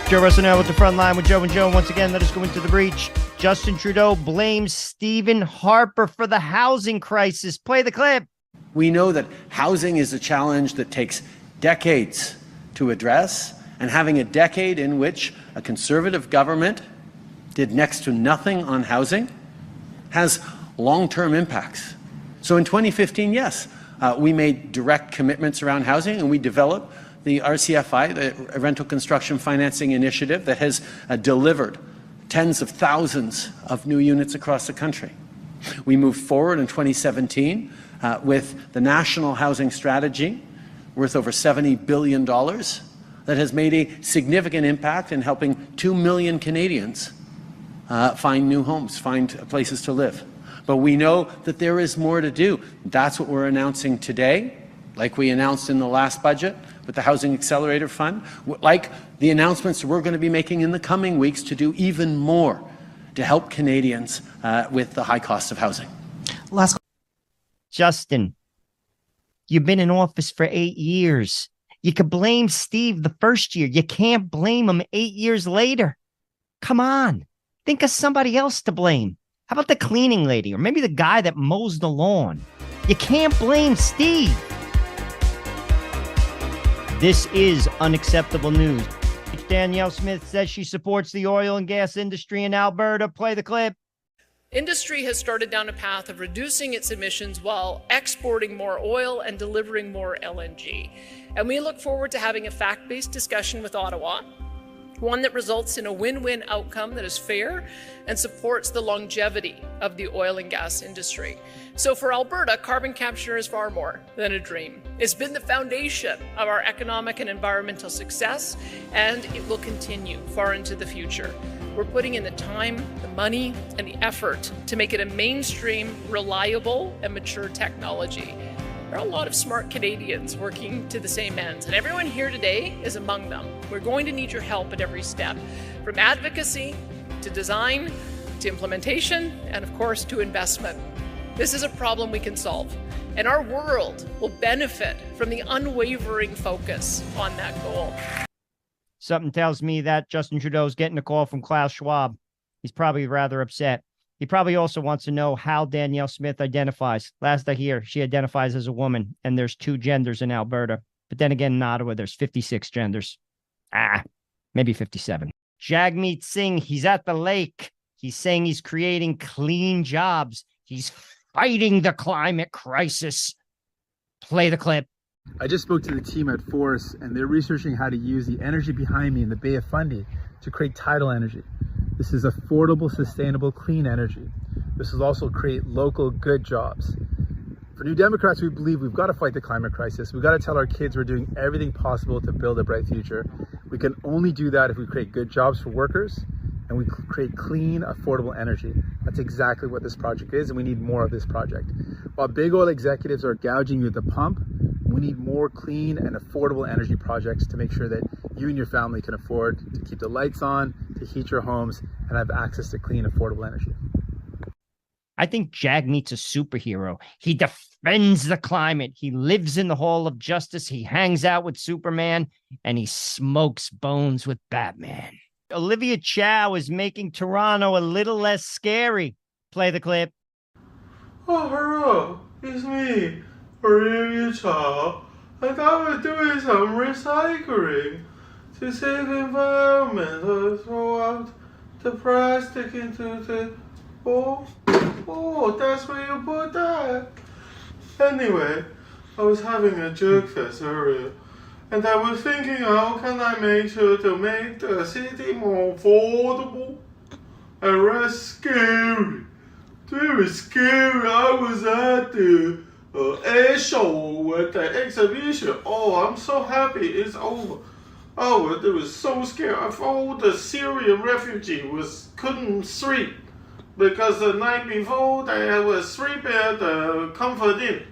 Joe Russell now with the front line with Joe and Joe. Once again, let us go into the breach. Justin Trudeau blames Stephen Harper for the housing crisis. Play the clip. We know that housing is a challenge that takes decades to address, and having a decade in which a conservative government did next to nothing on housing has long-term impacts. So in 2015, yes, we made direct commitments around housing, and we developed the RCFI, the Rental Construction Financing Initiative, that has delivered tens of thousands of new units across the country. We moved forward in 2017 with the National Housing Strategy, worth over $70 billion, that has made a significant impact in helping 2 million Canadians find new homes, find places to live. But we know that there is more to do. That's what we're announcing today, like we announced in the last budget with the Housing Accelerator Fund, like the announcements we're going to be making in the coming weeks to do even more to help Canadians with the high cost of housing. Justin, you've been in office for 8 years. You could blame Steve the first year. You can't blame him 8 years later. Come on. Think of somebody else to blame. How about the cleaning lady or maybe the guy that mows the lawn? You can't blame Steve. This is unacceptable news. Danielle Smith says she supports the oil and gas industry in Alberta. Play the clip. Industry has started down a path of reducing its emissions while exporting more oil and delivering more LNG. And we look forward to having a fact-based discussion with Ottawa, one that results in a win-win outcome that is fair and supports the longevity of the oil and gas industry. So for Alberta, carbon capture is far more than a dream. It's been the foundation of our economic and environmental success, and it will continue far into the future. We're putting in the time, the money, and the effort to make it a mainstream, reliable, and mature technology. There are a lot of smart Canadians working to the same ends, and everyone here today is among them. We're going to need your help at every step, from advocacy to design to implementation, and of course to investment. This is a problem we can solve, and our world will benefit from the unwavering focus on that goal. Something tells me that Justin Trudeau's getting a call from Klaus Schwab. He's probably rather upset. He probably also wants to know how Danielle Smith identifies. Last I hear, she identifies as a woman, and there's 2 genders in Alberta. But then again, in Ottawa, there's 56 genders. Maybe 57. Jagmeet Singh, he's at the lake. He's saying he's creating clean jobs. He's fighting the climate crisis. Play the clip. I just spoke to the team at Force, and they're researching how to use the energy behind me in the Bay of Fundy to create tidal energy. This is affordable, sustainable, clean energy. This will also create local good jobs. For New Democrats, we believe we've got to fight the climate crisis. We've got to tell our kids we're doing everything possible to build a bright future. We can only do that if we create good jobs for workers and we create clean, affordable energy. That's exactly what this project is, and we need more of this project. While big oil executives are gouging you at the pump, we need more clean and affordable energy projects to make sure that you and your family can afford to keep the lights on, to heat your homes, and have access to clean, affordable energy. I think Jagmeet's a superhero. He defends the climate. He lives in the Hall of Justice. He hangs out with Superman, and he smokes bones with Batman. Olivia Chow is making Toronto a little less scary. Play the clip. Oh, hello. It's me, Olivia Chow. I thought we're doing some recycling to save the environment. I throw out the plastic into the bowl. Oh, that's where you put that. Anyway, I was having a jerk fest earlier, and I was thinking, how can I make sure to make the city more affordable and less scary? Very scary. I was at the air show at the exhibition. Oh, I'm so happy it's over. Oh, it was so scary. I thought the Syrian refugee couldn't sleep because the night before they was sleeping at the Comfort Inn.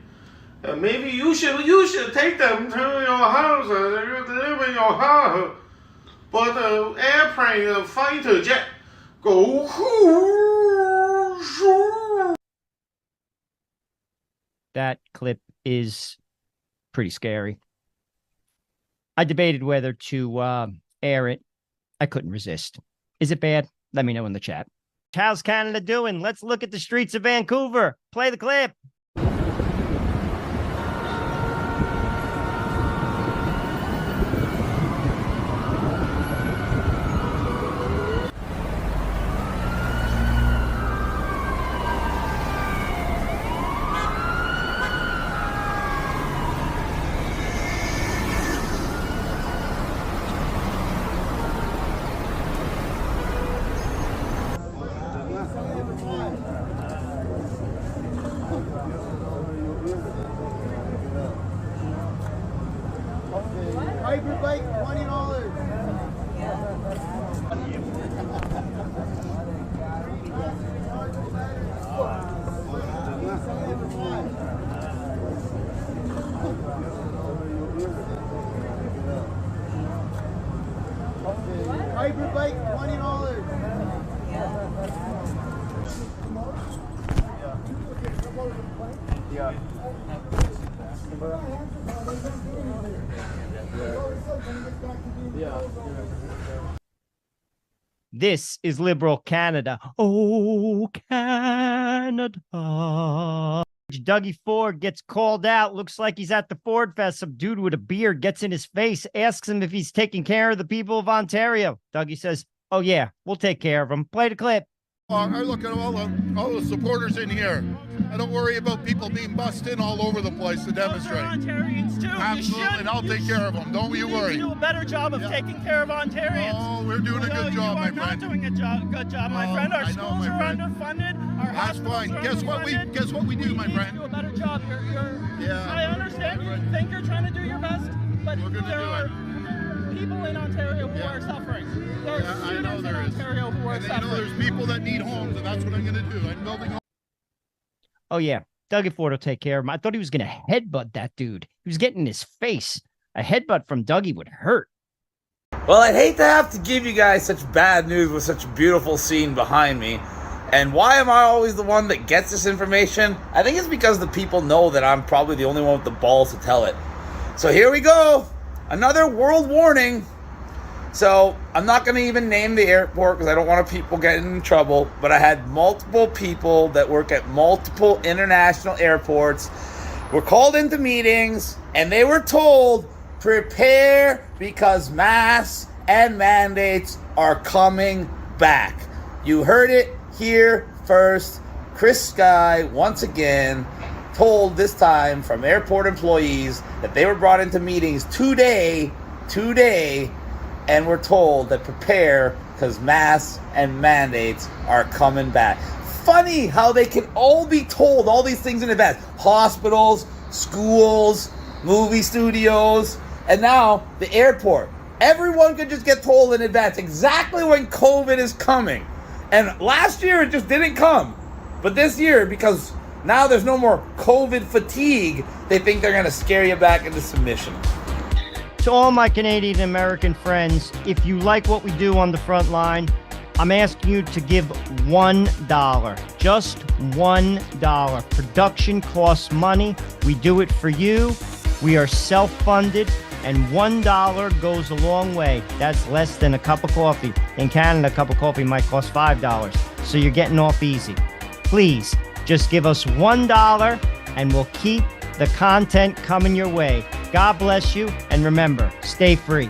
Maybe you should take them to your house and live in your house. But the airplane, the fighter jet, go. That clip is pretty scary. I debated whether to air it I couldn't resist. Is it bad? Let me know in the chat. How's Canada doing? Let's look at the streets of Vancouver. Play the clip. Harper bike, $20. Harper bike, $20. Yeah. This is liberal Canada. Oh, Canada. Dougie Ford gets called out. Looks like he's at the Ford Fest. Some dude with a beard gets in his face, asks him if he's taking care of the people of Ontario. Dougie says, oh, yeah, we'll take care of them. Play the clip. I look at all the supporters in here. I don't worry about people being bussed in all over the place to demonstrate. Ontarians too. Absolutely, and I'll take care of them. Don't you worry. Do a better job of taking care of Ontarians. Oh, we're doing a good job, my friend. You are not doing a good job, my friend. Our schools are underfunded. Our That's fine. Guess what we do, my friend? Do a better job. Yeah. I understand. You think you're trying to do your best, but We're gonna there do are it. people in Ontario who are suffering. There are I know students there in is. Ontario who are And suffering. there's people that need homes, and that's what I'm going to do. I'm building homes. Oh, yeah. Dougie Ford will take care of him. I thought he was going to headbutt that dude. He was getting in his face. A headbutt from Dougie would hurt. Well, I'd hate to have to give you guys such bad news with such a beautiful scene behind me. And why am I always the one that gets this information? I think it's because the people know that I'm probably the only one with the balls to tell it. So here we go. Another world warning. So I'm not going to even name the airport because I don't want people getting in trouble. But I had multiple people that work at multiple international airports were called into meetings and they were told, prepare because masks and mandates are coming back. You heard it here first. Chris Sky, once again, told this time from airport employees that they were brought into meetings today, and were told that prepare because masks and mandates are coming back. Funny how they can all be told all these things in advance. Hospitals, schools, movie studios, and now the airport. Everyone could just get told in advance exactly when COVID is coming. And last year it just didn't come. But this year, because now there's no more COVID fatigue, they think they're going to scare you back into submission. To all my Canadian American friends, if you like what we do on the front line, I'm asking you to give $1. Just $1. Production costs money. We do it for you. We are self-funded, and $1 goes a long way. That's less than a cup of coffee. In Canada, a cup of coffee might cost $5, so you're getting off easy. Please, just give us $1, and we'll keep the content coming your way. God bless you, and remember, stay free.